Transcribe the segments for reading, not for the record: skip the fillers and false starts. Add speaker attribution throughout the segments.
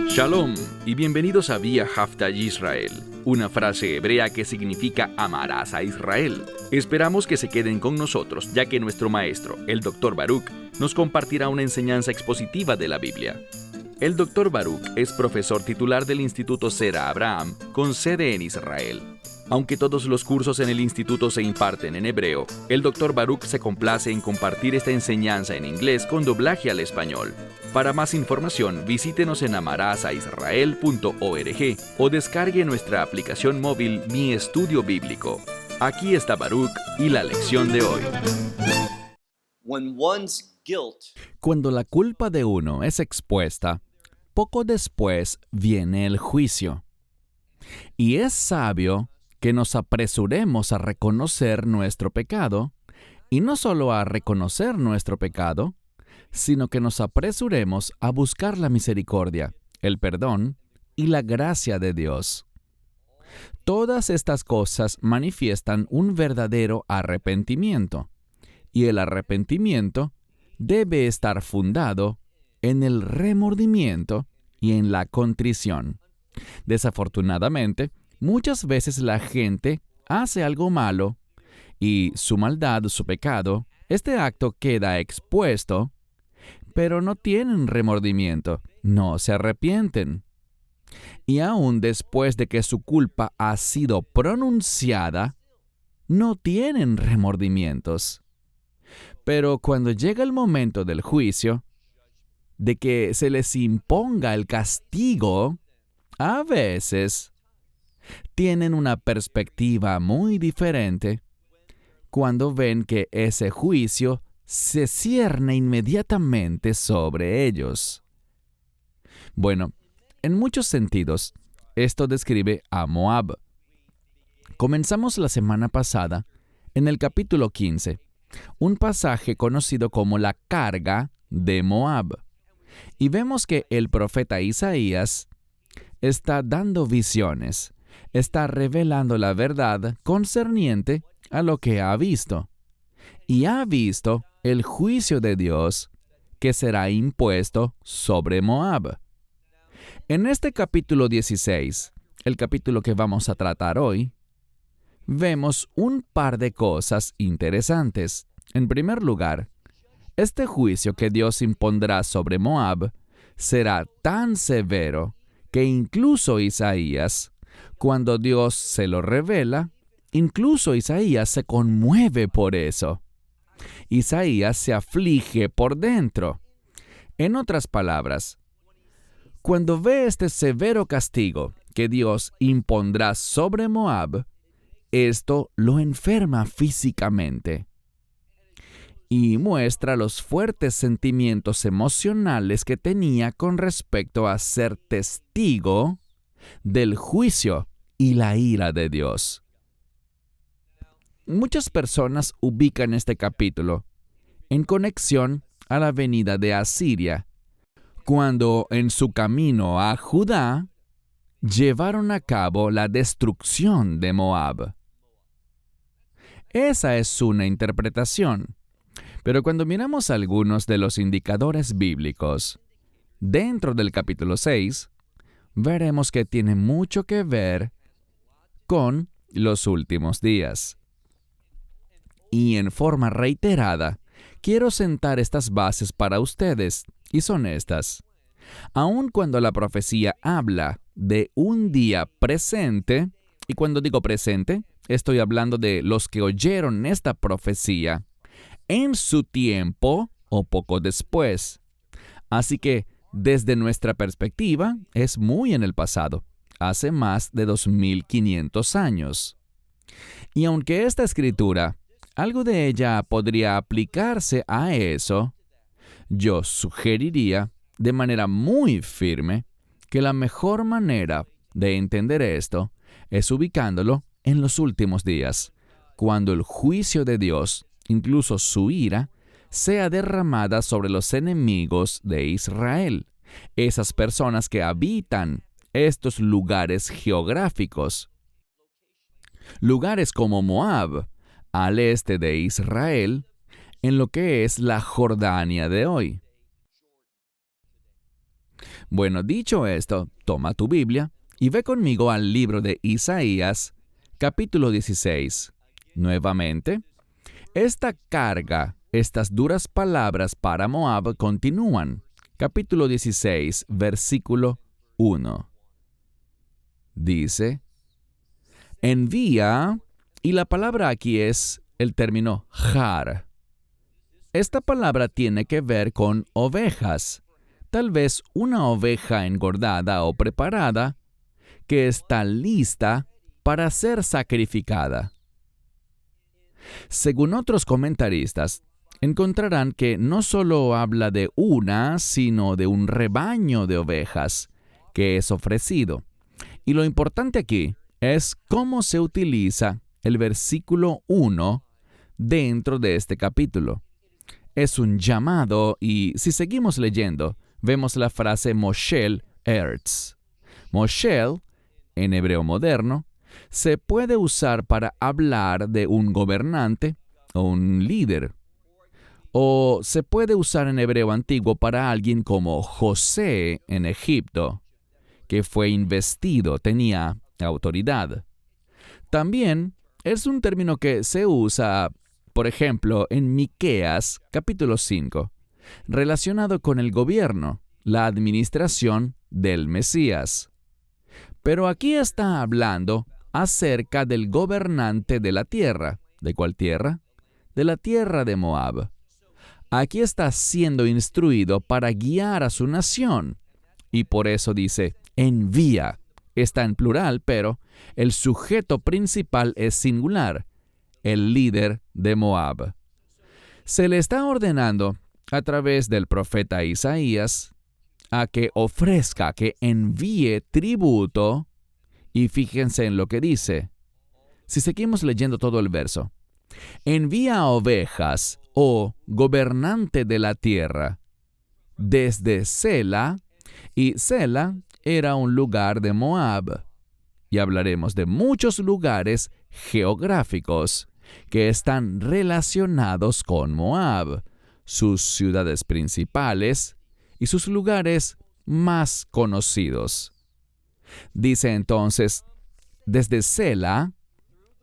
Speaker 1: Shalom y bienvenidos a Vía Haftaj Israel, una frase hebrea que significa amarás a Israel. Esperamos que se queden con nosotros, ya que nuestro maestro, el Dr. Baruch, nos compartirá una enseñanza expositiva de la Biblia. El Dr. Baruch es profesor titular del Instituto Zera Abraham, con sede en Israel. Aunque todos los cursos en el instituto se imparten en hebreo, el Dr. Baruch se complace en compartir esta enseñanza en inglés con doblaje al español. Para más información, visítenos en amarasaisrael.org o descargue nuestra aplicación móvil Mi Estudio Bíblico. Aquí está Baruch y la lección de hoy.
Speaker 2: Cuando la culpa de uno es expuesta, poco después viene el juicio. Y es sabio que nos apresuremos a reconocer nuestro pecado, y no solo a reconocer nuestro pecado, sino que nos apresuremos a buscar la misericordia, el perdón y la gracia de Dios. Todas estas cosas manifiestan un verdadero arrepentimiento, y el arrepentimiento debe estar fundado en el remordimiento y en la contrición. Desafortunadamente, muchas veces la gente hace algo malo y su maldad, su pecado, este acto queda expuesto, pero no tienen remordimiento, no se arrepienten. Y aún después de que su culpa ha sido pronunciada, no tienen remordimientos. Pero cuando llega el momento del juicio, de que se les imponga el castigo, a veces tienen una perspectiva muy diferente cuando ven que ese juicio se cierne inmediatamente sobre ellos. Bueno, en muchos sentidos, esto describe a Moab. Comenzamos la semana pasada en el capítulo 15, un pasaje conocido como la carga de Moab. Y vemos que el profeta Isaías está dando visiones, está revelando la verdad concerniente a lo que ha visto. Y ha visto el juicio de Dios que será impuesto sobre Moab. En este capítulo 16, el capítulo que vamos a tratar hoy, vemos un par de cosas interesantes. En primer lugar, este juicio que Dios impondrá sobre Moab será tan severo que incluso Isaías, cuando Dios se lo revela, incluso Isaías se conmueve por eso. Isaías se aflige por dentro. En otras palabras, cuando ve este severo castigo que Dios impondrá sobre Moab, esto lo enferma físicamente y muestra los fuertes sentimientos emocionales que tenía con respecto a ser testigo del juicio y la ira de Dios. Muchas personas ubican este capítulo en conexión a la venida de Asiria, cuando en su camino a Judá llevaron a cabo la destrucción de Moab. Esa es una interpretación, pero cuando miramos algunos de los indicadores bíblicos dentro del capítulo 6, veremos que tiene mucho que ver con los últimos días. Y en forma reiterada, quiero sentar estas bases para ustedes, y son estas. Aun cuando la profecía habla de un día presente, y cuando digo presente, estoy hablando de los que oyeron esta profecía en su tiempo o poco después. Así que, desde nuestra perspectiva, es muy en el pasado, hace más de 2500 años. Y aunque esta escritura, algo de ella podría aplicarse a eso, yo sugeriría de manera muy firme que la mejor manera de entender esto es ubicándolo en los últimos días, cuando el juicio de Dios, incluso su ira, sea derramada sobre los enemigos de Israel, esas personas que habitan estos lugares geográficos. Lugares como Moab, al este de Israel, en lo que es la Jordania de hoy. Bueno, dicho esto, toma tu Biblia y ve conmigo al libro de Isaías, capítulo 16. Nuevamente, esta carga, estas duras palabras para Moab continúan. Capítulo 16, versículo 1. Dice, envía, y la palabra aquí es el término jar. Esta palabra tiene que ver con ovejas, tal vez una oveja engordada o preparada que está lista para ser sacrificada. Según otros comentaristas, encontrarán que no solo habla de una, sino de un rebaño de ovejas que es ofrecido. Y lo importante aquí es cómo se utiliza el versículo 1 dentro de este capítulo. Es un llamado y si seguimos leyendo, vemos la frase Moshel Eretz. Moshel, en hebreo moderno, se puede usar para hablar de un gobernante o un líder. O se puede usar en hebreo antiguo para alguien como José en Egipto, que fue investido, tenía autoridad. También es un término que se usa, por ejemplo, en Miqueas, capítulo 5, relacionado con el gobierno, la administración del Mesías. Pero aquí está hablando acerca del gobernante de la tierra. ¿De cuál tierra? De la tierra de Moab. Aquí está siendo instruido para guiar a su nación. Y por eso dice, envía. Está en plural, pero el sujeto principal es singular, el líder de Moab. Se le está ordenando, a través del profeta Isaías, a que ofrezca, que envíe tributo. Y fíjense en lo que dice. Si seguimos leyendo todo el verso. Envía ovejas, oh gobernante de la tierra, desde Sela, y Sela era un lugar de Moab. Y hablaremos de muchos lugares geográficos que están relacionados con Moab, sus ciudades principales y sus lugares más conocidos. Dice entonces, desde Sela,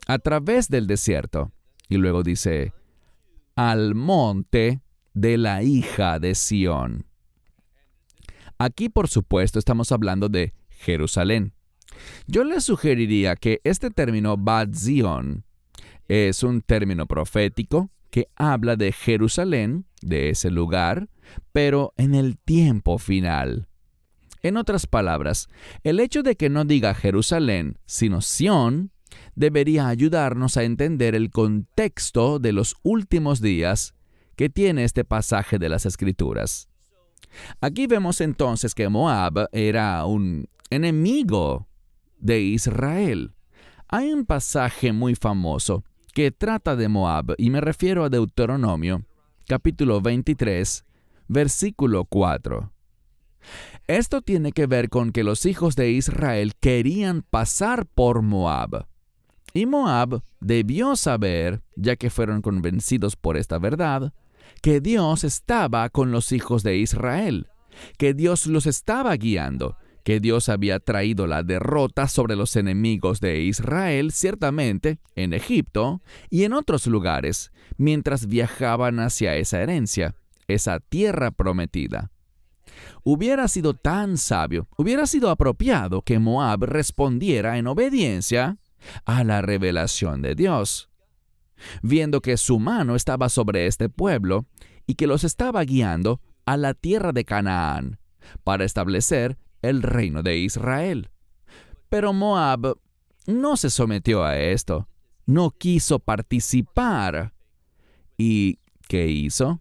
Speaker 2: a través del desierto. Y luego dice, al monte de la hija de Sión. Aquí, por supuesto, estamos hablando de Jerusalén. Yo les sugeriría que este término Bat Zion es un término profético que habla de Jerusalén, de ese lugar, pero en el tiempo final. En otras palabras, el hecho de que no diga Jerusalén, sino Sión, debería ayudarnos a entender el contexto de los últimos días que tiene este pasaje de las Escrituras. Aquí vemos entonces que Moab era un enemigo de Israel. Hay un pasaje muy famoso que trata de Moab, y me refiero a Deuteronomio, capítulo 23, versículo 4. Esto tiene que ver con que los hijos de Israel querían pasar por Moab. Y Moab debió saber, ya que fueron convencidos por esta verdad, que Dios estaba con los hijos de Israel, que Dios los estaba guiando, que Dios había traído la derrota sobre los enemigos de Israel, ciertamente, en Egipto y en otros lugares, mientras viajaban hacia esa herencia, esa tierra prometida. Hubiera sido tan sabio, hubiera sido apropiado que Moab respondiera en obediencia a la revelación de Dios, viendo que su mano estaba sobre este pueblo y que los estaba guiando a la tierra de Canaán para establecer el reino de Israel. Pero Moab no se sometió a esto, no quiso participar. ¿Y qué hizo?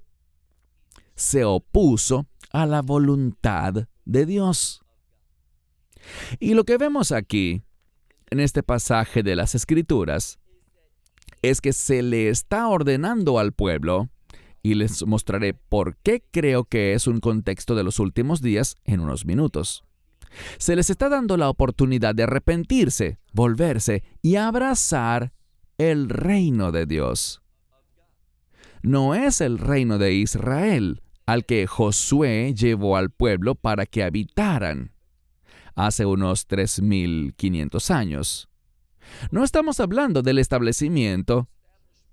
Speaker 2: Se opuso a la voluntad de Dios. Y lo que vemos aquí, en este pasaje de las Escrituras, es que se le está ordenando al pueblo, y les mostraré por qué creo que es un contexto de los últimos días en unos minutos. Se les está dando la oportunidad de arrepentirse, volverse y abrazar el reino de Dios. No es el reino de Israel al que Josué llevó al pueblo para que habitaran hace unos 3.500 años. No estamos hablando del establecimiento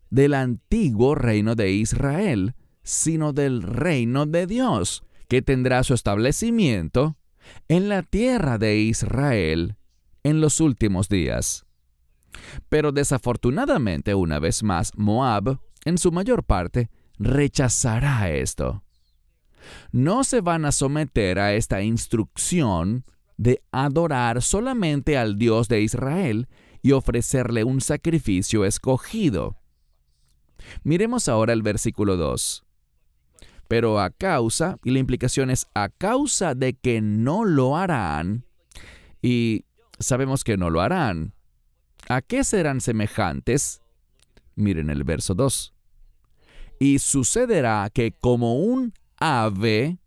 Speaker 2: del antiguo reino de Israel, sino del reino de Dios, que tendrá su establecimiento en la tierra de Israel en los últimos días. Pero desafortunadamente, una vez más, Moab, en su mayor parte, rechazará esto. No se van a someter a esta instrucción de adorar solamente al Dios de Israel y ofrecerle un sacrificio escogido. Miremos ahora el versículo 2. Pero a causa, y la implicación es a causa de que no lo harán, y sabemos que no lo harán. ¿A qué serán semejantes? Miren el verso 2. Y sucederá que como un ave,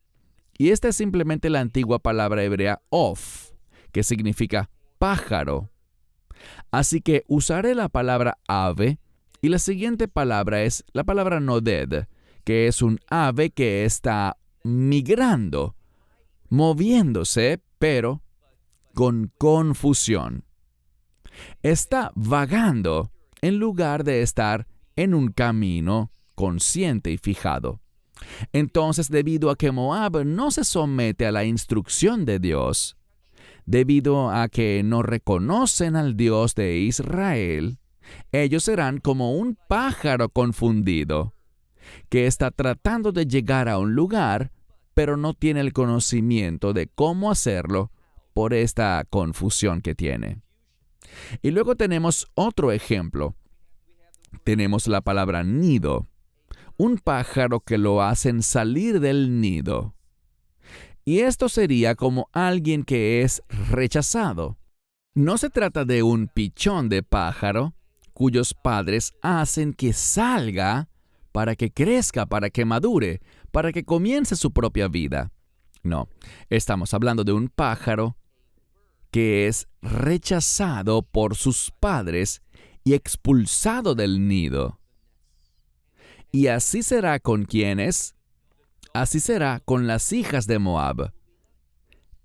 Speaker 2: y esta es simplemente la antigua palabra hebrea of, que significa pájaro. Así que usaré la palabra ave, y la siguiente palabra es la palabra noded, que es un ave que está migrando, moviéndose, pero con confusión. Está vagando en lugar de estar en un camino consciente y fijado. Entonces, debido a que Moab no se somete a la instrucción de Dios, debido a que no reconocen al Dios de Israel, ellos serán como un pájaro confundido, que está tratando de llegar a un lugar, pero no tiene el conocimiento de cómo hacerlo por esta confusión que tiene. Y luego tenemos otro ejemplo. Tenemos la palabra nido, un pájaro que lo hacen salir del nido. Y esto sería como alguien que es rechazado. No se trata de un pichón de pájaro cuyos padres hacen que salga para que crezca, para que madure, para que comience su propia vida. No, estamos hablando de un pájaro que es rechazado por sus padres y expulsado del nido. Y así será con quienes, así será con las hijas de Moab.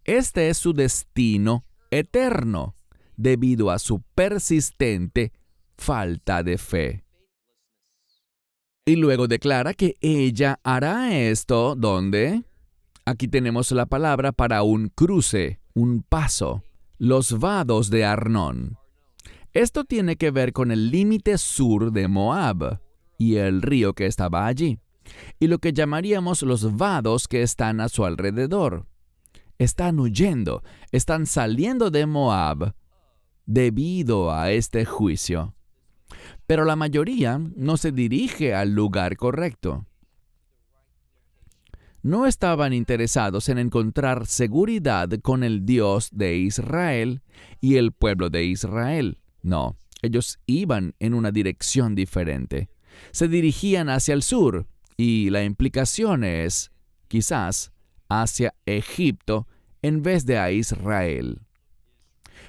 Speaker 2: Este es su destino eterno, debido a su persistente falta de fe. Y luego declara que ella hará esto, ¿dónde? Aquí tenemos la palabra para un cruce, un paso. Los vados de Arnón. Esto tiene que ver con el límite sur de Moab y el río que estaba allí, y lo que llamaríamos los vados que están a su alrededor. Están huyendo, están saliendo de Moab debido a este juicio. Pero la mayoría no se dirige al lugar correcto. No estaban interesados en encontrar seguridad con el Dios de Israel y el pueblo de Israel. No, ellos iban en una dirección diferente. Se dirigían hacia el sur, y la implicación es, quizás, hacia Egipto en vez de a Israel.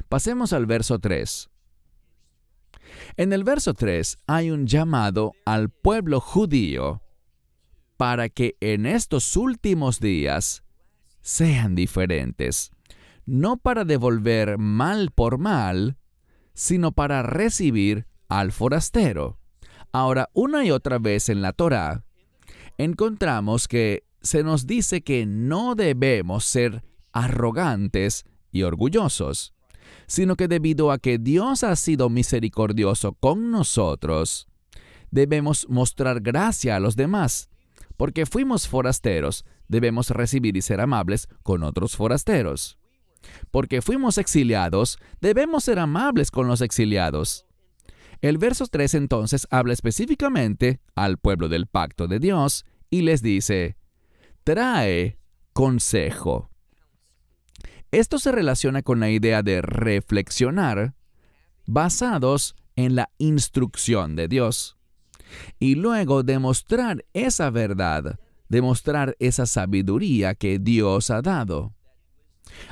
Speaker 2: Pasemos al verso 3. En el verso 3 hay un llamado al pueblo judío para que en estos últimos días sean diferentes, no para devolver mal por mal, sino para recibir al forastero. Ahora, una y otra vez en la Torá, encontramos que se nos dice que no debemos ser arrogantes y orgullosos, sino que debido a que Dios ha sido misericordioso con nosotros, debemos mostrar gracia a los demás. Porque fuimos forasteros, debemos recibir y ser amables con otros forasteros. Porque fuimos exiliados, debemos ser amables con los exiliados. El verso 3 entonces habla específicamente al pueblo del pacto de Dios y les dice, trae consejo. Esto se relaciona con la idea de reflexionar basados en la instrucción de Dios. Y luego demostrar esa verdad, demostrar esa sabiduría que Dios ha dado.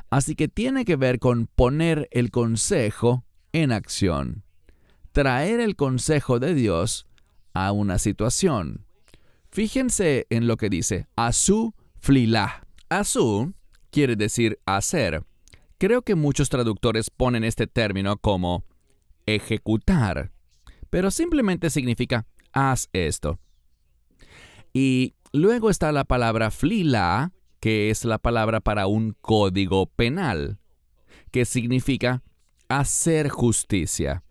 Speaker 2: Así que tiene que ver con poner el consejo en acción, traer el consejo de Dios a una situación. Fíjense en lo que dice, Asu flilah. Asu quiere decir hacer. Creo que muchos traductores ponen este término como ejecutar, pero simplemente significa haz esto. Y luego está la palabra flilah, que es la palabra para un código penal, que significa hacer justicia.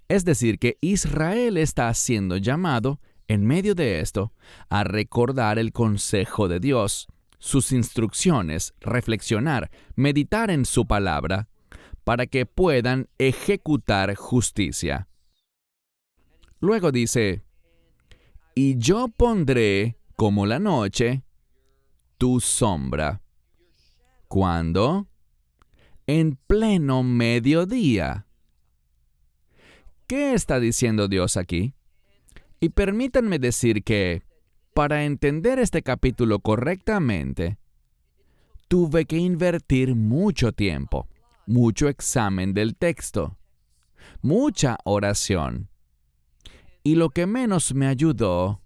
Speaker 2: Es decir, que Israel está siendo llamado, en medio de esto, a recordar el consejo de Dios, sus instrucciones, reflexionar, meditar en su palabra, para que puedan ejecutar justicia. Luego dice, y yo pondré como la noche tu sombra. ¿Cuándo? En pleno mediodía. ¿Qué está diciendo Dios aquí? Y permítanme decir que, para entender este capítulo correctamente, tuve que invertir mucho tiempo, mucho examen del texto, mucha oración. Y lo que menos me ayudó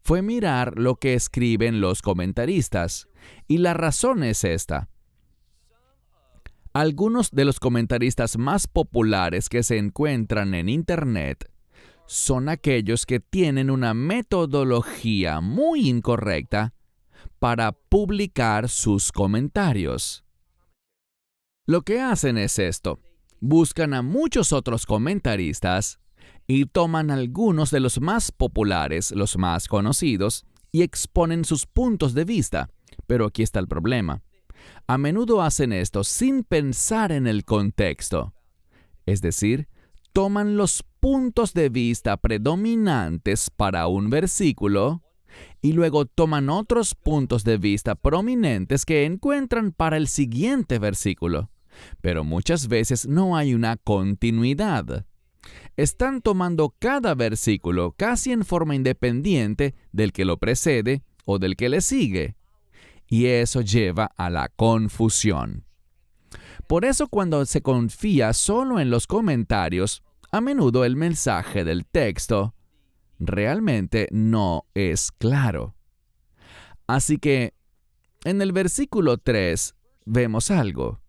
Speaker 2: fue mirar lo que escriben los comentaristas. Y la razón es esta. Algunos de los comentaristas más populares que se encuentran en Internet son aquellos que tienen una metodología muy incorrecta para publicar sus comentarios. Lo que hacen es esto. Buscan a muchos otros comentaristas y toman algunos de los más populares, los más conocidos, y exponen sus puntos de vista. Pero aquí está el problema. A menudo hacen esto sin pensar en el contexto. Es decir, toman los puntos de vista predominantes para un versículo y luego toman otros puntos de vista prominentes que encuentran para el siguiente versículo. Pero muchas veces no hay una continuidad. Están tomando cada versículo casi en forma independiente del que lo precede o del que le sigue. Y eso lleva a la confusión. Por eso cuando se confía solo en los comentarios, a menudo el mensaje del texto realmente no es claro. Así que, en el versículo 3 vemos algo.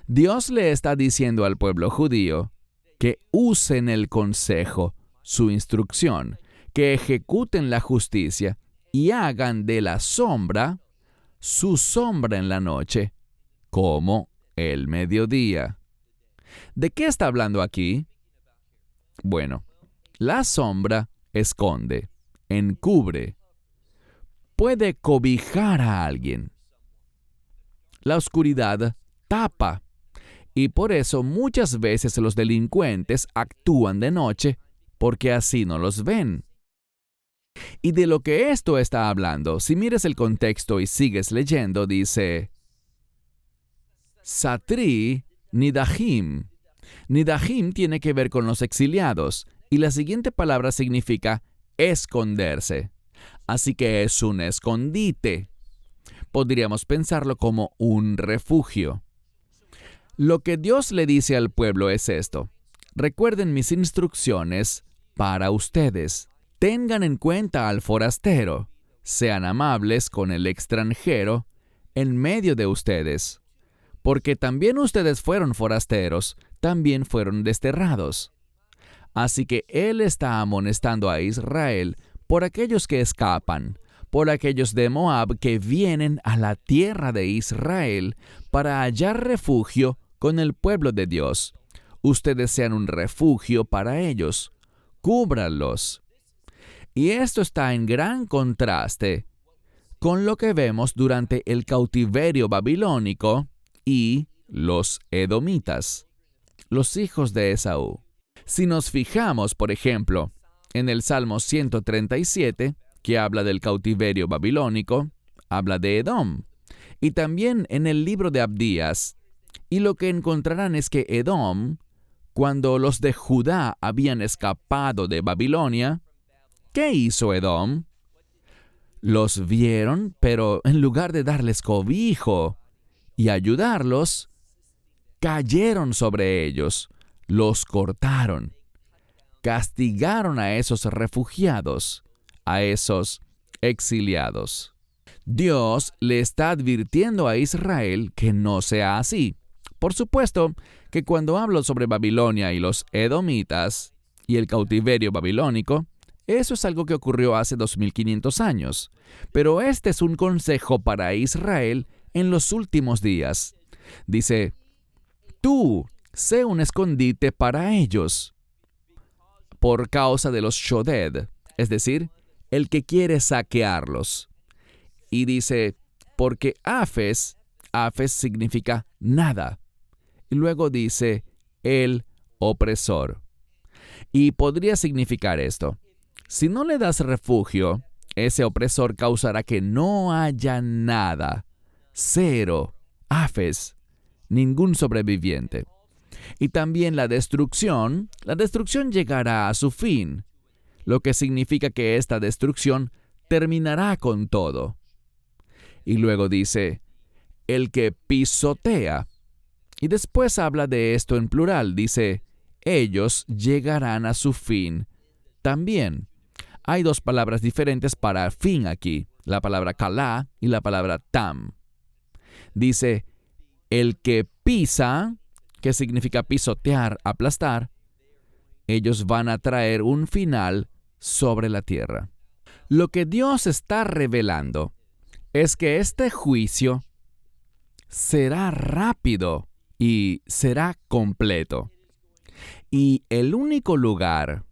Speaker 2: Dios le está diciendo al pueblo judío que usen el consejo, su instrucción, que ejecuten la justicia y hagan de la sombra su sombra en la noche, como el mediodía. ¿De qué está hablando aquí? Bueno, la sombra esconde, encubre, puede cobijar a alguien. La oscuridad tapa, y por eso muchas veces los delincuentes actúan de noche, porque así no los ven. Y de lo que esto está hablando, si miras el contexto y sigues leyendo, dice Satri Nidahim. Nidahim tiene que ver con los exiliados, y la siguiente palabra significa esconderse. Así que es un escondite. Podríamos pensarlo como un refugio. Lo que Dios le dice al pueblo es esto. Recuerden mis instrucciones para ustedes. Tengan en cuenta al forastero. Sean amables con el extranjero en medio de ustedes. Porque también ustedes fueron forasteros, también fueron desterrados. Así que Él está amonestando a Israel por aquellos que escapan, por aquellos de Moab que vienen a la tierra de Israel para hallar refugio con el pueblo de Dios. Ustedes sean un refugio para ellos. Cúbranlos. Y esto está en gran contraste con lo que vemos durante el cautiverio babilónico y los edomitas, los hijos de Esaú. Si nos fijamos, por ejemplo, en el Salmo 137, que habla del cautiverio babilónico, habla de Edom, y también en el libro de Abdías, y lo que encontrarán es que Edom, cuando los de Judá habían escapado de Babilonia, ¿qué hizo Edom? Los vieron, pero en lugar de darles cobijo y ayudarlos, cayeron sobre ellos, los cortaron, castigaron a esos refugiados, a esos exiliados. Dios le está advirtiendo a Israel que no sea así. Por supuesto que cuando hablo sobre Babilonia y los edomitas y el cautiverio babilónico, eso es algo que ocurrió hace 2500 años. Pero este es un consejo para Israel en los últimos días. Dice, tú, sé un escondite para ellos, por causa de los Shoded, es decir, el que quiere saquearlos. Y dice, porque Afes significa nada. Y luego dice, el opresor. Y podría significar esto. Si no le das refugio, ese opresor causará que no haya nada. Cero. Afes. Ningún sobreviviente. Y también la destrucción llegará a su fin, lo que significa que esta destrucción terminará con todo. Y luego dice, el que pisotea. Y después habla de esto en plural, dice, ellos llegarán a su fin también. Hay dos palabras diferentes para fin aquí, la palabra kalá y la palabra tam. Dice, el que pisa, que significa pisotear, aplastar, ellos van a traer un final sobre la tierra. Lo que Dios está revelando es que este juicio será rápido y será completo. Y el único lugar,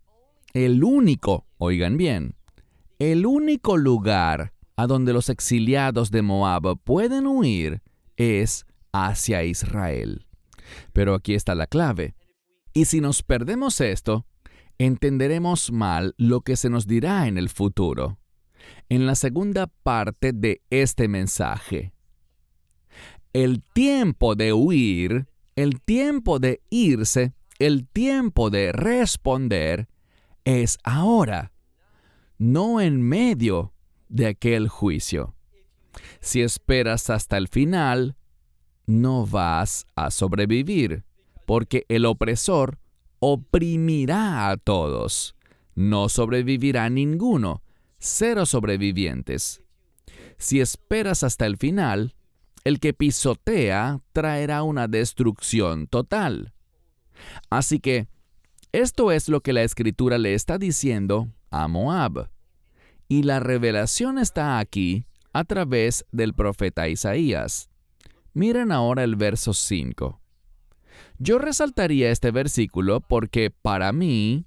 Speaker 2: oigan bien, el único lugar a donde los exiliados de Moab pueden huir es hacia Israel. Pero aquí está la clave. Y si nos perdemos esto, entenderemos mal lo que se nos dirá en el futuro, en la segunda parte de este mensaje. El tiempo de huir, el tiempo de irse, el tiempo de responder es ahora, no en medio de aquel juicio. Si esperas hasta el final, no vas a sobrevivir, porque el opresor oprimirá a todos. No sobrevivirá ninguno, 0 sobrevivientes. Si esperas hasta el final, el que pisotea traerá una destrucción total. Así que, esto es lo que la Escritura le está diciendo a Moab. Y la revelación está aquí a través del profeta Isaías. Miren ahora el verso 5. Yo resaltaría este versículo porque para mí,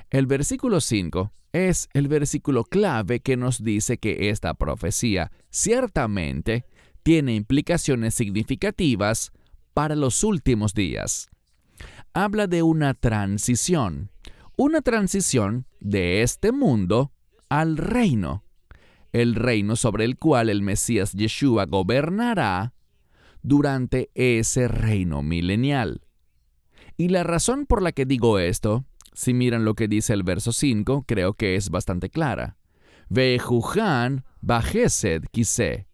Speaker 2: el versículo 5 es el versículo clave que nos dice que esta profecía ciertamente tiene implicaciones significativas para los últimos días. Habla de una transición de este mundo al reino, el reino sobre el cual el Mesías Yeshua gobernará durante ese reino milenial. Y la razón por la que digo esto, si miran lo que dice el verso 5, creo que es bastante clara. Ve'juhan ba'chesed kiseh.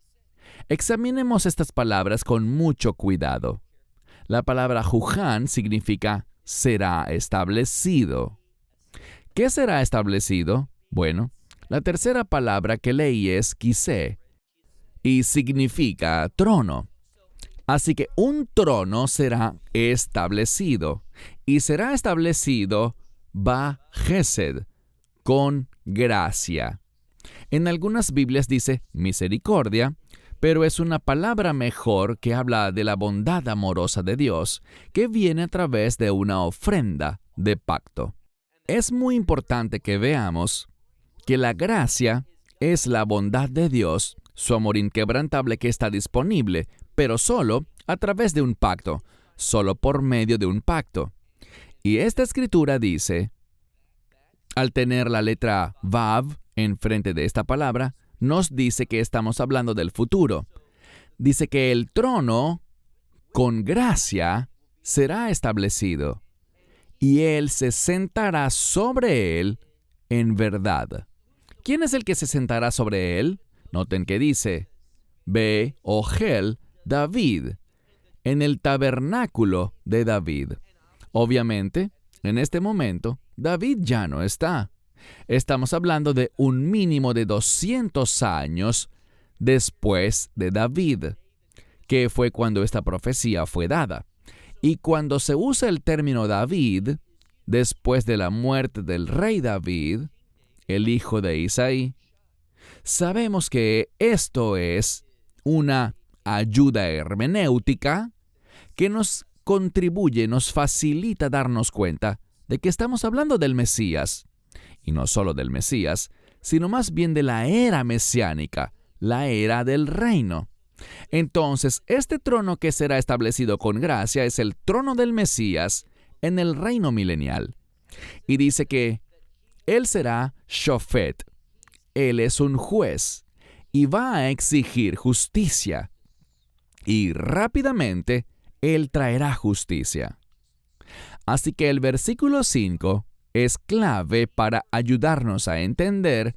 Speaker 2: Examinemos estas palabras con mucho cuidado. La palabra juhan significa será establecido. ¿Qué será establecido? Bueno, la tercera palabra que leí es kiseh y significa trono. Así que un trono será establecido y será establecido ba'chesed, con gracia. En algunas Biblias dice misericordia, pero es una palabra mejor que habla de la bondad amorosa de Dios que viene a través de una ofrenda de pacto. Es muy importante que veamos que la gracia es la bondad de Dios, su amor inquebrantable que está disponible, pero solo a través de un pacto, solo por medio de un pacto. Y esta escritura dice, al tener la letra Vav enfrente de esta palabra, nos dice que estamos hablando del futuro. Dice que el trono, con gracia, será establecido, y Él se sentará sobre él en verdad. ¿Quién es el que se sentará sobre él? Noten que dice, Be'ohel David, en el tabernáculo de David. Obviamente, en este momento, David ya no está. Estamos hablando de un mínimo de 200 años después de David, que fue cuando esta profecía fue dada. Y cuando se usa el término David, después de la muerte del rey David, el hijo de Isaí, sabemos que esto es una ayuda hermenéutica que nos contribuye, nos facilita darnos cuenta de que estamos hablando del Mesías. Y no solo del Mesías, sino más bien de la era mesiánica, la era del reino. Entonces, este trono que será establecido con gracia es el trono del Mesías en el reino milenial. Y dice que Él será Shofet. Él es un juez y va a exigir justicia. Y rápidamente Él traerá justicia. Así que el versículo 5 es clave para ayudarnos a entender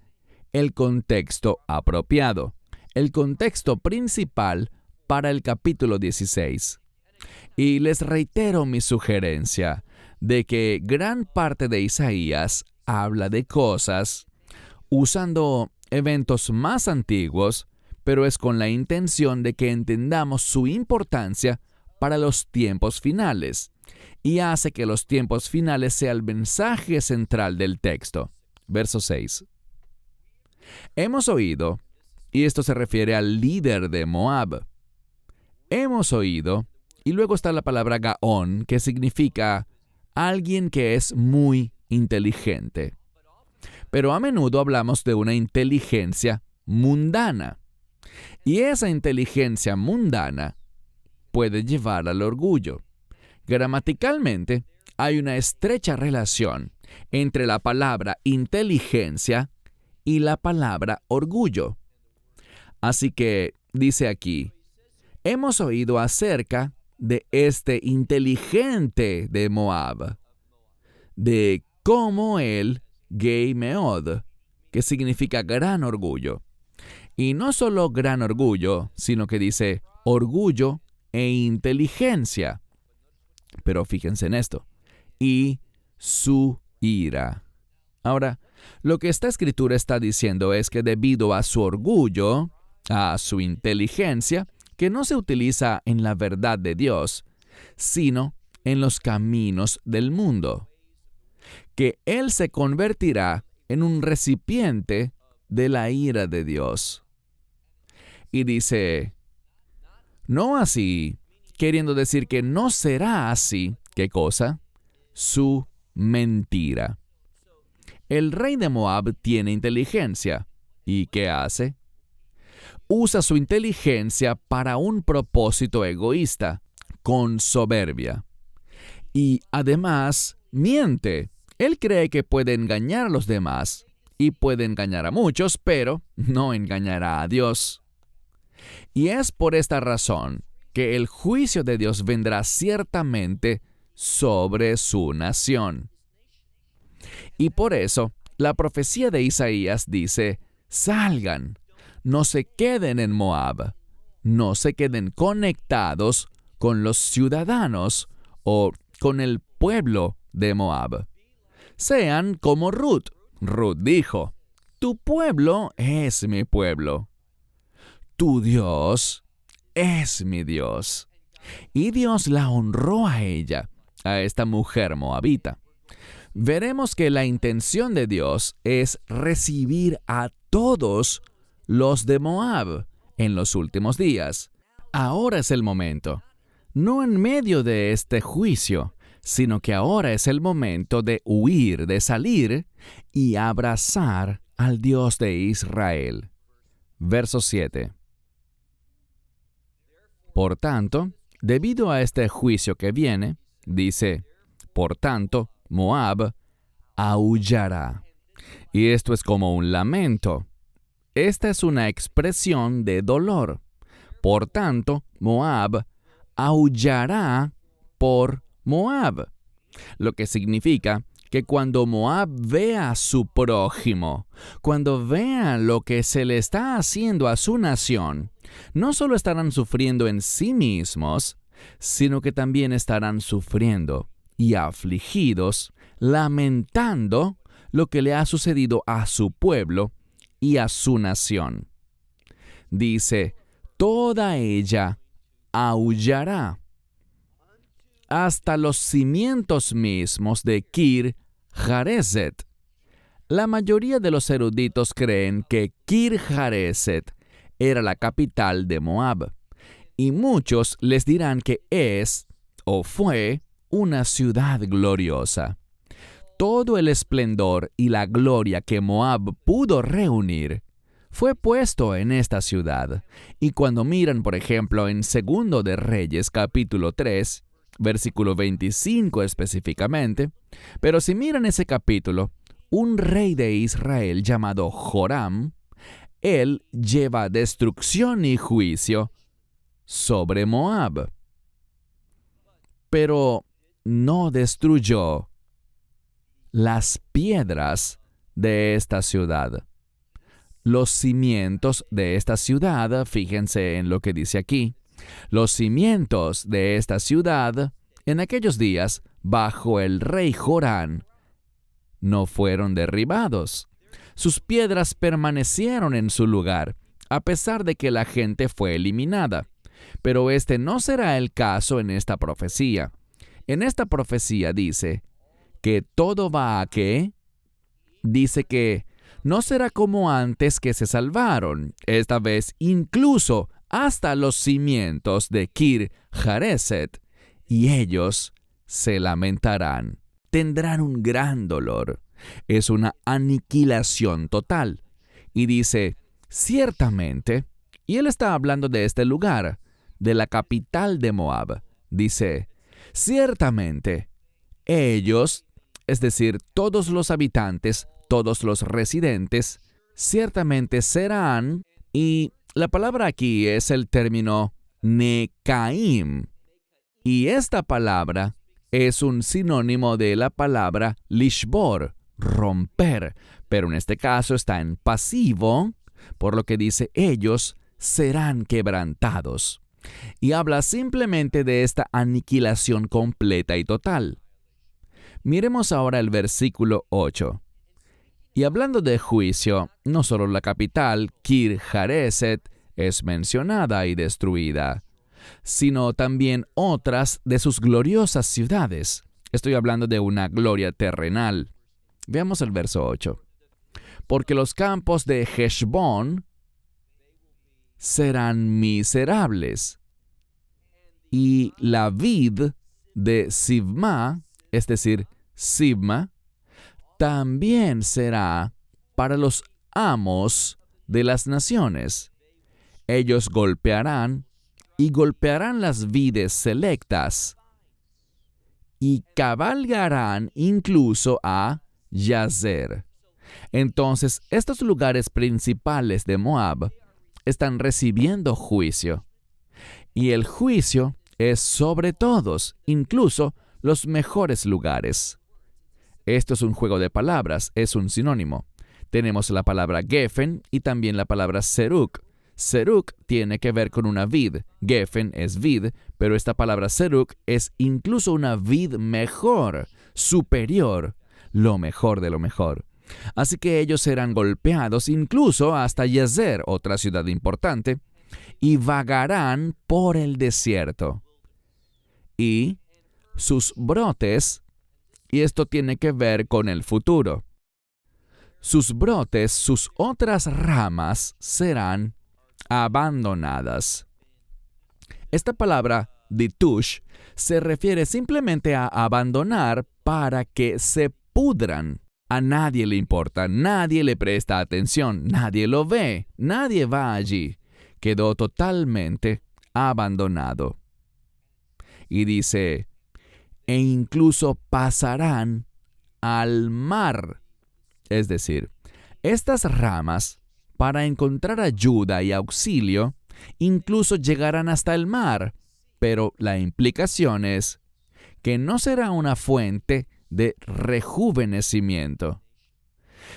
Speaker 2: el contexto apropiado, el contexto principal para el capítulo 16. Y les reitero mi sugerencia de que gran parte de Isaías habla de cosas usando eventos más antiguos, pero es con la intención de que entendamos su importancia para los tiempos finales, y hace que los tiempos finales sea el mensaje central del texto. Verso 6. Hemos oído, y esto se refiere al líder de Moab. Hemos oído, y luego está la palabra Gaón, que significa alguien que es muy inteligente. Pero a menudo hablamos de una inteligencia mundana. Y esa inteligencia mundana puede llevar al orgullo. Gramaticalmente, hay una estrecha relación entre la palabra inteligencia y la palabra orgullo. Así que, dice aquí, hemos oído acerca de este inteligente de Moab, de cómo él, Gay Meod, que significa gran orgullo. Y no solo gran orgullo, sino que dice orgullo e inteligencia. Pero fíjense en esto. Y su ira. Ahora, lo que esta escritura está diciendo es que debido a su orgullo, a su inteligencia, que no se utiliza en la verdad de Dios, sino en los caminos del mundo, que Él se convertirá en un recipiente de la ira de Dios. Y dice, no así, queriendo decir que no será así. ¿Qué cosa? Su mentira. El rey de Moab tiene inteligencia. ¿Y qué hace? Usa su inteligencia para un propósito egoísta, con soberbia. Y además, miente. Él cree que puede engañar a los demás, y puede engañar a muchos, pero no engañará a Dios. Y es por esta razón que el juicio de Dios vendrá ciertamente sobre su nación. Y por eso, la profecía de Isaías dice, salgan, no se queden en Moab, no se queden conectados con los ciudadanos o con el pueblo de Moab. Sean como Ruth. Ruth dijo, tu pueblo es mi pueblo. Tu Dios es mi Dios. Y Dios la honró a ella, a esta mujer moabita. Veremos que la intención de Dios es recibir a todos los de Moab en los últimos días. Ahora es el momento, no en medio de este juicio, sino que ahora es el momento de huir, de salir y abrazar al Dios de Israel. Verso 7. Por tanto, debido a este juicio que viene, dice, por tanto, Moab aullará. Y esto es como un lamento. Esta es una expresión de dolor. Por tanto, Moab aullará por Moab. Lo que significa que cuando Moab vea a su prójimo, cuando vea lo que se le está haciendo a su nación, no solo estarán sufriendo en sí mismos, sino que también estarán sufriendo y afligidos, lamentando lo que le ha sucedido a su pueblo y a su nación. Dice, toda ella aullará hasta los cimientos mismos de Kir Jareset. La mayoría de los eruditos creen que Kir Jareset era la capital de Moab, y muchos les dirán que es o fue una ciudad gloriosa. Todo el esplendor y la gloria que Moab pudo reunir fue puesto en esta ciudad. Y cuando miran, por ejemplo, en 2 de Reyes, capítulo 3, versículo 25 específicamente, pero si miran ese capítulo, un rey de Israel llamado Joram, él lleva destrucción y juicio sobre Moab, pero no destruyó las piedras de esta ciudad. Los cimientos de esta ciudad, fíjense en lo que dice aquí, los cimientos de esta ciudad, en aquellos días, bajo el rey Jorán, no fueron derribados. Sus piedras permanecieron en su lugar, a pesar de que la gente fue eliminada. Pero este no será el caso en esta profecía. En esta profecía dice que todo va a ¿qué? Dice que no será como antes que se salvaron, esta vez incluso hasta los cimientos de Kir Jareset, y ellos se lamentarán. Tendrán un gran dolor. Es una aniquilación total. Y dice, ciertamente, y él está hablando de este lugar, de la capital de Moab, dice, ciertamente, ellos, es decir, todos los habitantes, todos los residentes, ciertamente serán, y la palabra aquí es el término Nekaim, y esta palabra es un sinónimo de la palabra lishbor, romper, pero en este caso está en pasivo, por lo que dice ellos serán quebrantados. Y habla simplemente de esta aniquilación completa y total. Miremos ahora el versículo 8. Y hablando de juicio, no solo la capital, Kir Jareset, es mencionada y destruida, sino también otras de sus gloriosas ciudades. Estoy hablando de una gloria terrenal. Veamos el verso 8. Porque los campos de Heshbón serán miserables, y la vid de Sibma, es decir, Sibma, también será para los amos de las naciones. Ellos golpearán y golpearán las vides selectas y cabalgarán incluso a Yazer. Entonces, estos lugares principales de Moab están recibiendo juicio. Y el juicio es sobre todos, incluso los mejores lugares. Esto es un juego de palabras, es un sinónimo. Tenemos la palabra Gefen y también la palabra Seruk. Seruk tiene que ver con una vid, Gefen es vid, pero esta palabra Seruk es incluso una vid mejor, superior, lo mejor de lo mejor. Así que ellos serán golpeados incluso hasta Yazer, otra ciudad importante, y vagarán por el desierto. Y sus brotes, y esto tiene que ver con el futuro, sus brotes, sus otras ramas serán abandonadas. Esta palabra, ditush, se refiere simplemente a abandonar para que se pudran. A nadie le importa, nadie le presta atención, nadie lo ve, nadie va allí. Quedó totalmente abandonado. Y dice, e incluso pasarán al mar. Es decir, estas ramas, para encontrar ayuda y auxilio, incluso llegarán hasta el mar, pero la implicación es que no será una fuente de rejuvenecimiento.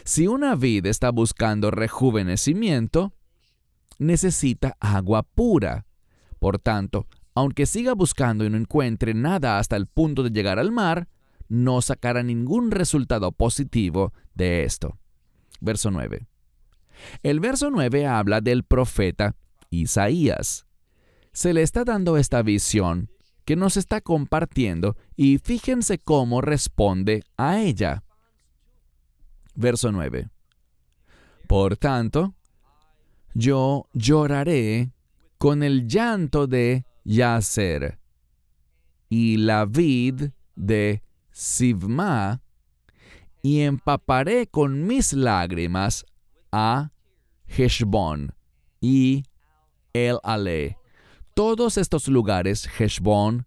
Speaker 2: Si una vid está buscando rejuvenecimiento, necesita agua pura. Por tanto, aunque siga buscando y no encuentre nada hasta el punto de llegar al mar, no sacará ningún resultado positivo de esto. Verso 9. El verso 9 habla del profeta Isaías. Se le está dando esta visión que nos está compartiendo y fíjense cómo responde a ella. Verso 9. Por tanto, yo lloraré con el llanto de Yazer y la vid de Sibma, y empaparé con mis lágrimas a Heshbón y El-Ale. Todos estos lugares, Heshbón,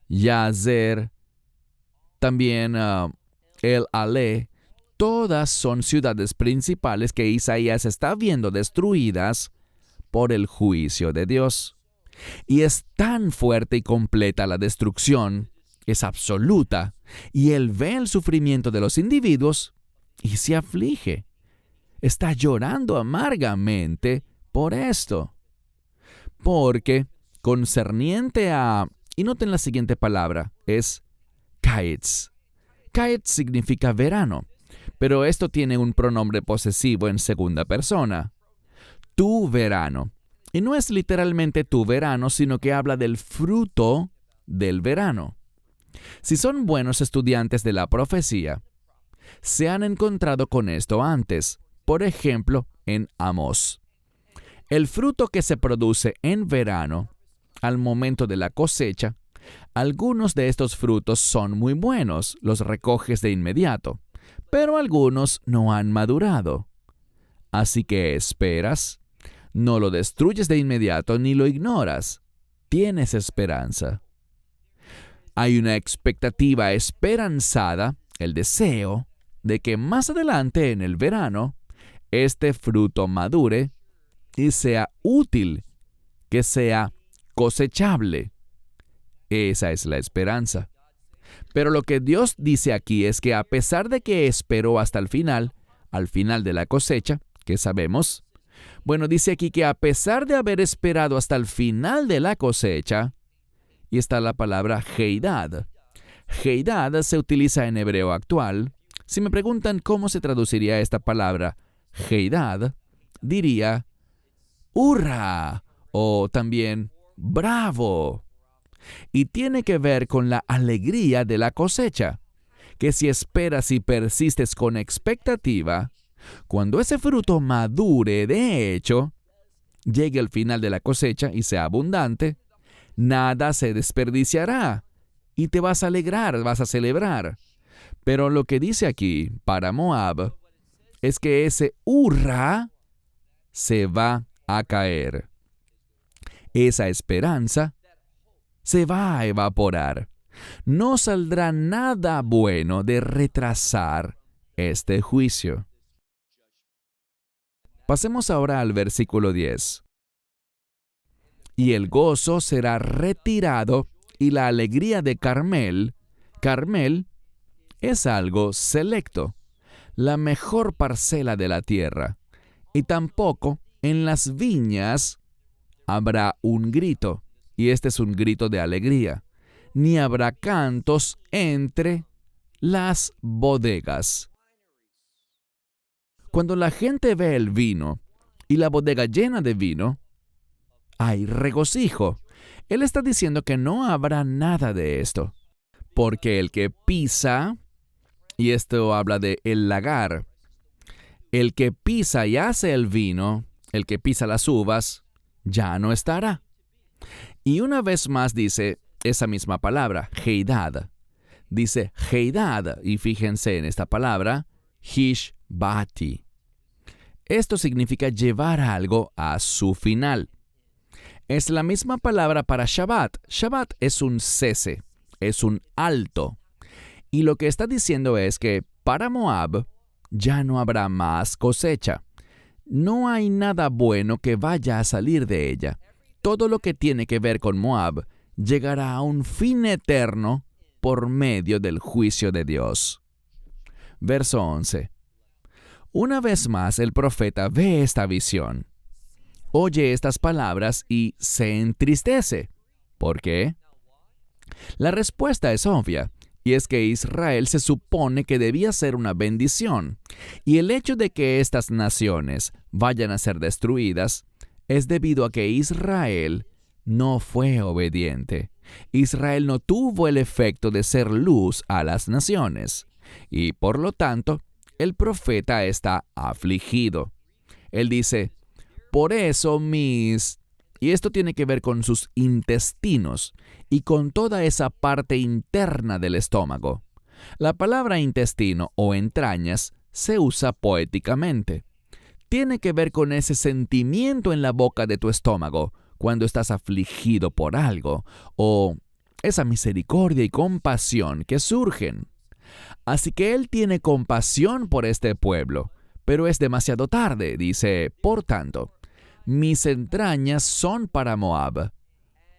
Speaker 2: Yazer, también El-Ale, todas son ciudades principales que Isaías está viendo destruidas por el juicio de Dios. Y es tan fuerte y completa la destrucción, es absoluta, y él ve el sufrimiento de los individuos y se aflige. Está llorando amargamente por esto. Porque concerniente a, y noten la siguiente palabra, es Kaetz. Kaetz significa verano, pero esto tiene un pronombre posesivo en segunda persona. Tu verano. Y no es literalmente tu verano, sino que habla del fruto del verano. Si son buenos estudiantes de la profecía, se han encontrado con esto antes, por ejemplo, en Amós. El fruto que se produce en verano, al momento de la cosecha, algunos de estos frutos son muy buenos, los recoges de inmediato, pero algunos no han madurado. Así que esperas, no lo destruyes de inmediato ni lo ignoras, tienes esperanza. Hay una expectativa esperanzada, el deseo, de que más adelante en el verano, este fruto madure y sea útil, que sea cosechable. Esa es la esperanza. Pero lo que Dios dice aquí es que a pesar de que esperó hasta el final, al final de la cosecha, que sabemos, bueno, dice aquí que a pesar de haber esperado hasta el final de la cosecha, y está la palabra Heidad. Heidad se utiliza en hebreo actual. Si me preguntan cómo se traduciría esta palabra Heidad, diría ¡hurra! O también ¡bravo! Y tiene que ver con la alegría de la cosecha, que si esperas y persistes con expectativa, cuando ese fruto madure de hecho, llegue al final de la cosecha y sea abundante, nada se desperdiciará y te vas a alegrar, vas a celebrar. Pero lo que dice aquí para Moab es que ese hurra se va a caer. Esa esperanza se va a evaporar. No saldrá nada bueno de retrasar este juicio. Pasemos ahora al versículo 10. Y el gozo será retirado y la alegría de Carmel. Carmel es algo selecto, la mejor parcela de la tierra. Y tampoco en las viñas habrá un grito, y este es un grito de alegría, ni habrá cantos entre las bodegas. Cuando la gente ve el vino y la bodega llena de vino, hay regocijo. Él está diciendo que no habrá nada de esto, porque el que pisa, y esto habla de el lagar, el que pisa y hace el vino, el que pisa las uvas, ya no estará. Y una vez más dice esa misma palabra, Heidad. Dice Heidad, y fíjense en esta palabra, Hishbati. Esto significa llevar algo a su final. Es la misma palabra para Shabbat. Shabbat es un cese, es un alto. Y lo que está diciendo es que para Moab ya no habrá más cosecha. No hay nada bueno que vaya a salir de ella. Todo lo que tiene que ver con Moab llegará a un fin eterno por medio del juicio de Dios. Verso 11. Una vez más el profeta ve esta visión. Oye estas palabras y se entristece. ¿Por qué? La respuesta es obvia. Y es que Israel se supone que debía ser una bendición. Y el hecho de que estas naciones vayan a ser destruidas es debido a que Israel no fue obediente. Israel no tuvo el efecto de ser luz a las naciones. Y por lo tanto, el profeta está afligido. Él dice, por eso y esto tiene que ver con sus intestinos y con toda esa parte interna del estómago. La palabra intestino o entrañas se usa poéticamente. Tiene que ver con ese sentimiento en la boca de tu estómago cuando estás afligido por algo, o esa misericordia y compasión que surgen. Así que él tiene compasión por este pueblo, pero es demasiado tarde. Dice, por tanto, mis entrañas son para Moab,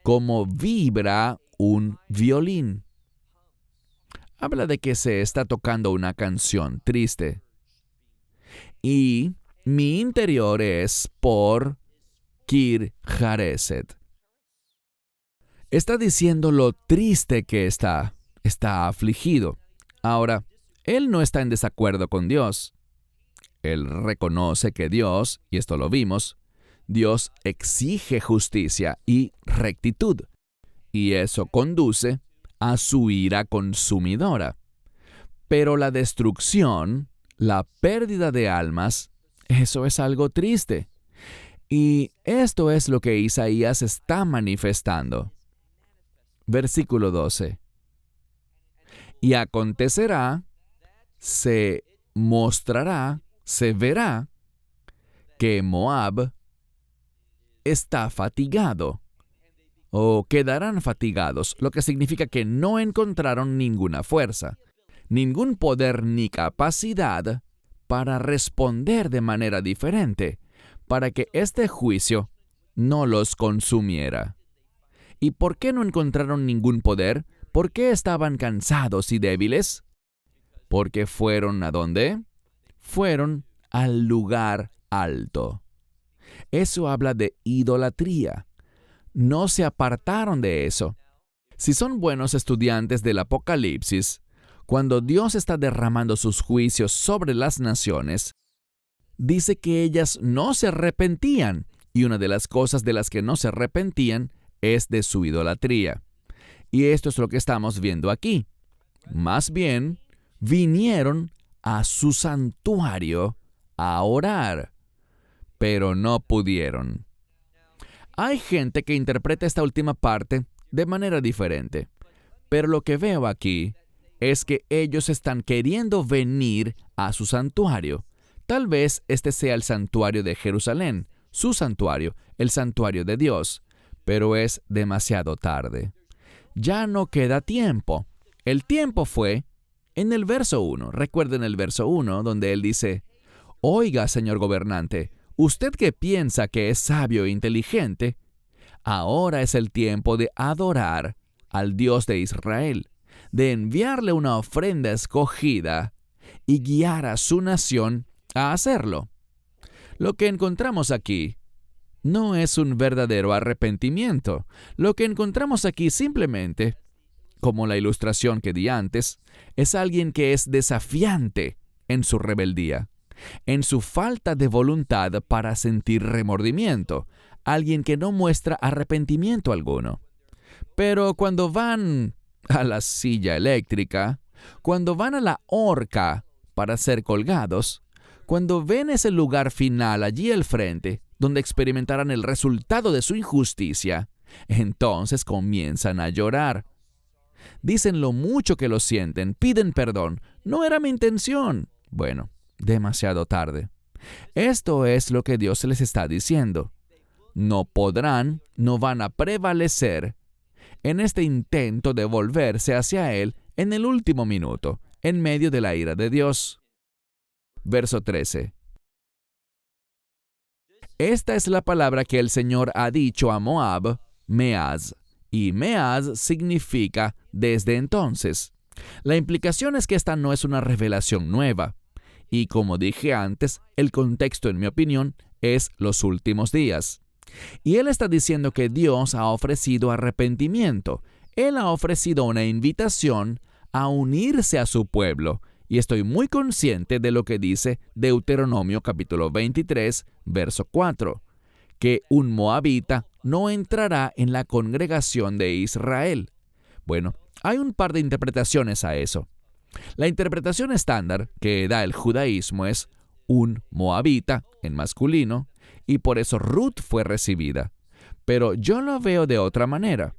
Speaker 2: como vibra un violín. Habla de que se está tocando una canción triste. Y mi interior es por Kir Hareset. Está diciendo lo triste que está afligido. Ahora, él no está en desacuerdo con Dios. Él reconoce que Dios, y esto lo vimos, Dios exige justicia y rectitud, y eso conduce a su ira consumidora. Pero la destrucción, la pérdida de almas, eso es algo triste. Y esto es lo que Isaías está manifestando. Versículo 12. Y acontecerá, se mostrará, se verá, que Moab está fatigado, o quedarán fatigados, lo que significa que no encontraron ninguna fuerza, ningún poder ni capacidad para responder de manera diferente, para que este juicio no los consumiera. ¿Y por qué no encontraron ningún poder? ¿Por qué estaban cansados y débiles? Porque fueron ¿a dónde? Fueron al lugar alto. Eso habla de idolatría. No se apartaron de eso. Si son buenos estudiantes del Apocalipsis, cuando Dios está derramando sus juicios sobre las naciones, dice que ellas no se arrepentían, y una de las cosas de las que no se arrepentían es de su idolatría. Y esto es lo que estamos viendo aquí. Más bien, vinieron a su santuario a orar, pero no pudieron. Hay gente que interpreta esta última parte de manera diferente, pero lo que veo aquí es que ellos están queriendo venir a su santuario. Tal vez este sea el santuario de Jerusalén, su santuario, el santuario de Dios, pero es demasiado tarde. Ya no queda tiempo. El tiempo fue en el verso 1. Recuerden el verso 1 donde él dice, «Oiga, señor gobernante, usted que piensa que es sabio e inteligente, ahora es el tiempo de adorar al Dios de Israel, de enviarle una ofrenda escogida y guiar a su nación a hacerlo». Lo que encontramos aquí no es un verdadero arrepentimiento. Lo que encontramos aquí simplemente, como la ilustración que di antes, es alguien que es desafiante en su rebeldía, en su falta de voluntad para sentir remordimiento, alguien que no muestra arrepentimiento alguno. Pero cuando van a la silla eléctrica, cuando van a la horca para ser colgados, cuando ven ese lugar final allí al frente, donde experimentarán el resultado de su injusticia, entonces comienzan a llorar. Dicen lo mucho que lo sienten, piden perdón. No era mi intención. Bueno, demasiado tarde. Esto es lo que Dios les está diciendo. No podrán, no van a prevalecer en este intento de volverse hacia Él en el último minuto, en medio de la ira de Dios. Verso 13. Esta es la palabra que el Señor ha dicho a Moab, Meaz, y Meaz significa desde entonces. La implicación es que esta no es una revelación nueva. Y como dije antes, el contexto, en mi opinión, es los últimos días. Y él está diciendo que Dios ha ofrecido arrepentimiento. Él ha ofrecido una invitación a unirse a su pueblo. Y estoy muy consciente de lo que dice Deuteronomio capítulo 23, verso 4, que un moabita no entrará en la congregación de Israel. Bueno, hay un par de interpretaciones a eso. La interpretación estándar que da el judaísmo es un moabita en masculino, y por eso Ruth fue recibida. Pero yo lo veo de otra manera.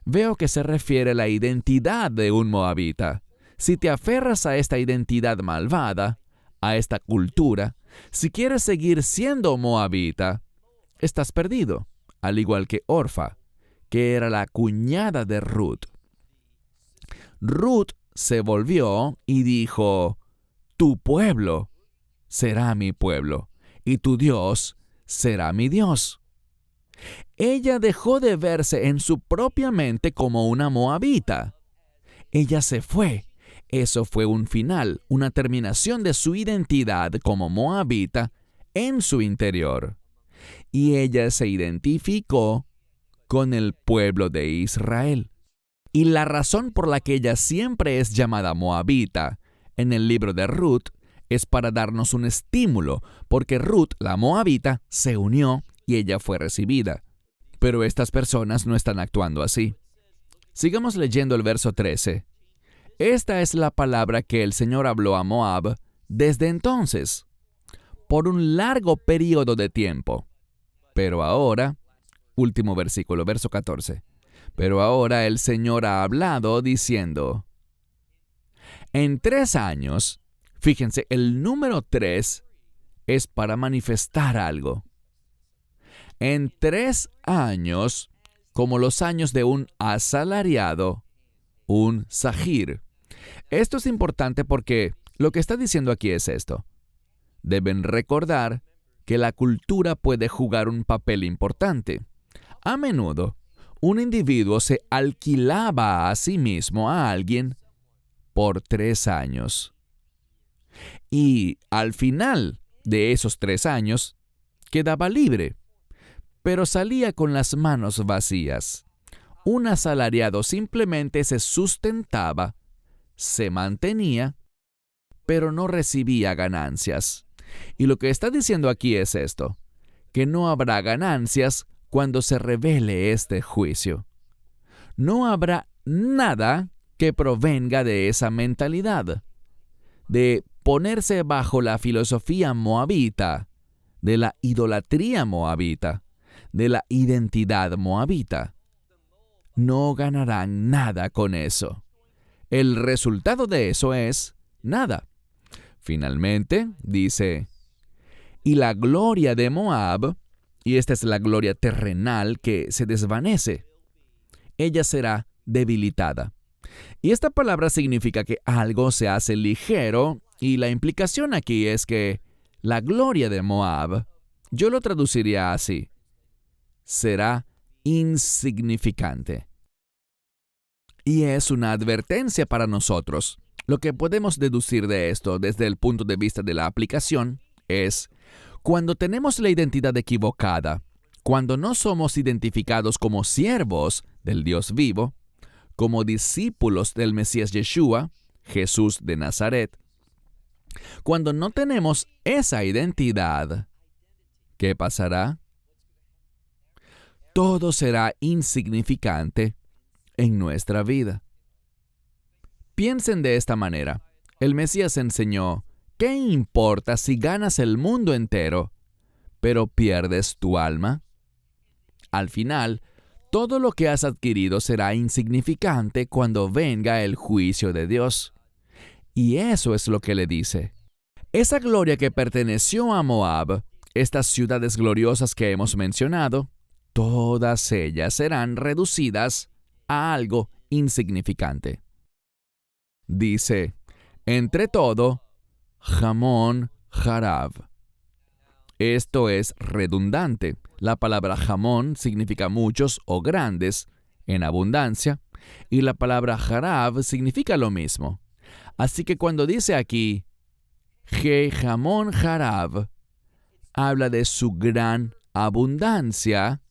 Speaker 2: Veo que se refiere a la identidad de un moabita. Si te aferras a esta identidad malvada, a esta cultura, si quieres seguir siendo moabita, estás perdido, al igual que Orfa, que era la cuñada de Ruth. Ruth se volvió y dijo: tu pueblo será mi pueblo, y tu Dios será mi Dios. Ella dejó de verse en su propia mente como una moabita. Ella se fue. Eso fue un final, una terminación de su identidad como moabita en su interior. Y ella se identificó con el pueblo de Israel. Y la razón por la que ella siempre es llamada moabita en el libro de Ruth es para darnos un estímulo, porque Ruth, la moabita, se unió y ella fue recibida. Pero estas personas no están actuando así. Sigamos leyendo el verso 13. Esta es la palabra que el Señor habló a Moab desde entonces, por un largo periodo de tiempo. Pero ahora, último versículo, verso 14. Pero ahora el Señor ha hablado diciendo: en 3 años, fíjense, el número 3 es para manifestar algo. En 3 años, como los años de un asalariado, un sahir. Esto es importante porque lo que está diciendo aquí es esto. Deben recordar que la cultura puede jugar un papel importante. A menudo, un individuo se alquilaba a sí mismo a alguien por 3 años. Y al final de esos 3 años, quedaba libre, pero salía con las manos vacías. Un asalariado simplemente se sustentaba, se mantenía, pero no recibía ganancias. Y lo que está diciendo aquí es esto, que no habrá ganancias cuando se revele este juicio. No habrá nada que provenga de esa mentalidad, de ponerse bajo la filosofía moabita, de la idolatría moabita, de la identidad moabita. No ganarán nada con eso. El resultado de eso es nada. Finalmente, dice, y la gloria de Moab, y esta es la gloria terrenal que se desvanece, ella será debilitada. Y esta palabra significa que algo se hace ligero, y la implicación aquí es que la gloria de Moab, yo lo traduciría así, será insignificante. Y es una advertencia para nosotros. Lo que podemos deducir de esto desde el punto de vista de la aplicación es, cuando tenemos la identidad equivocada, cuando no somos identificados como siervos del Dios vivo, como discípulos del Mesías Yeshua, Jesús de Nazaret, cuando no tenemos esa identidad, ¿qué pasará? Todo será insignificante en nuestra vida. Piensen de esta manera. El Mesías enseñó, ¿qué importa si ganas el mundo entero, pero pierdes tu alma? Al final, todo lo que has adquirido será insignificante cuando venga el juicio de Dios. Y eso es lo que le dice. Esa gloria que perteneció a Moab, estas ciudades gloriosas que hemos mencionado, todas ellas serán reducidas a algo insignificante. Dice, entre todo, Jamón Jarab. Esto es redundante. La palabra jamón significa muchos o grandes, en abundancia, y la palabra Jarab significa lo mismo. Así que cuando dice aquí, Jamón Jarab, habla de su gran abundancia,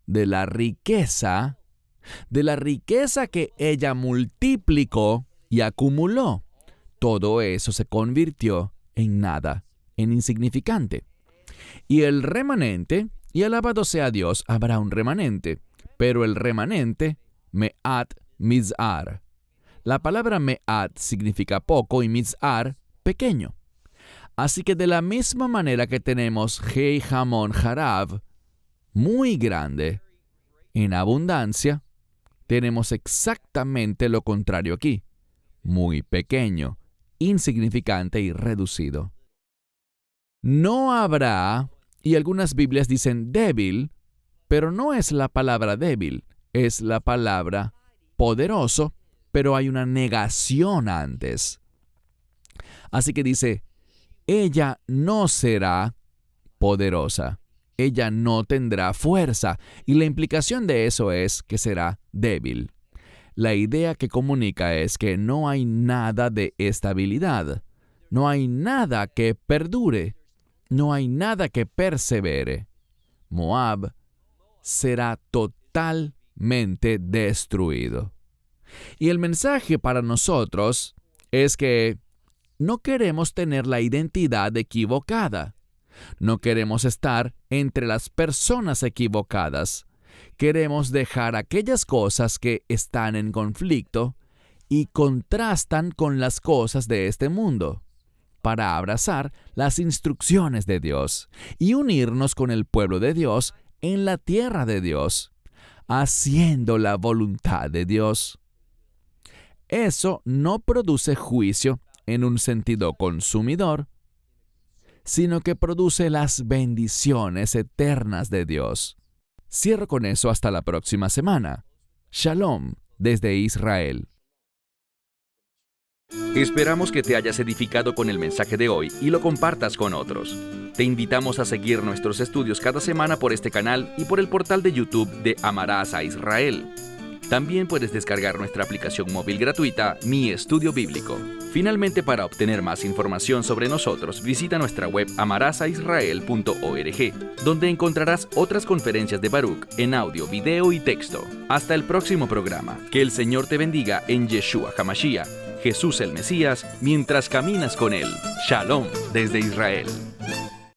Speaker 2: de la riqueza de la riqueza que ella multiplicó y acumuló. Todo eso se convirtió en nada, en insignificante. Y el remanente, y alabado sea Dios, habrá un remanente, pero el remanente, me'at mizar. La palabra me'at significa poco y mizar, pequeño. Así que de la misma manera que tenemos Hei Hamon Harab, muy grande, en abundancia, tenemos exactamente lo contrario aquí, muy pequeño, insignificante y reducido. No habrá, y algunas Biblias dicen débil, pero no es la palabra débil, es la palabra poderoso, pero hay una negación antes. Así que dice, ella no será poderosa, ella no tendrá fuerza, y la implicación de eso es que será débil. La idea que comunica es que no hay nada de estabilidad, no hay nada que perdure, no hay nada que persevere. Moab será totalmente destruido. Y el mensaje para nosotros es que no queremos tener la identidad equivocada. No queremos estar entre las personas equivocadas. Queremos dejar aquellas cosas que están en conflicto y contrastan con las cosas de este mundo, para abrazar las instrucciones de Dios y unirnos con el pueblo de Dios en la tierra de Dios, haciendo la voluntad de Dios. Eso no produce juicio en un sentido consumidor, sino que produce las bendiciones eternas de Dios. Cierro con eso hasta la próxima semana. Shalom desde Israel.
Speaker 1: Esperamos que te hayas edificado con el mensaje de hoy y lo compartas con otros. Te invitamos a seguir nuestros estudios cada semana por este canal y por el portal de YouTube de Amarás a Israel. También puedes descargar nuestra aplicación móvil gratuita, Mi Estudio Bíblico. Finalmente, para obtener más información sobre nosotros, visita nuestra web amarasaisrael.org, donde encontrarás otras conferencias de Baruch en audio, video y texto. Hasta el próximo programa. Que el Señor te bendiga en Yeshua HaMashiach, Jesús el Mesías, mientras caminas con Él. Shalom desde Israel.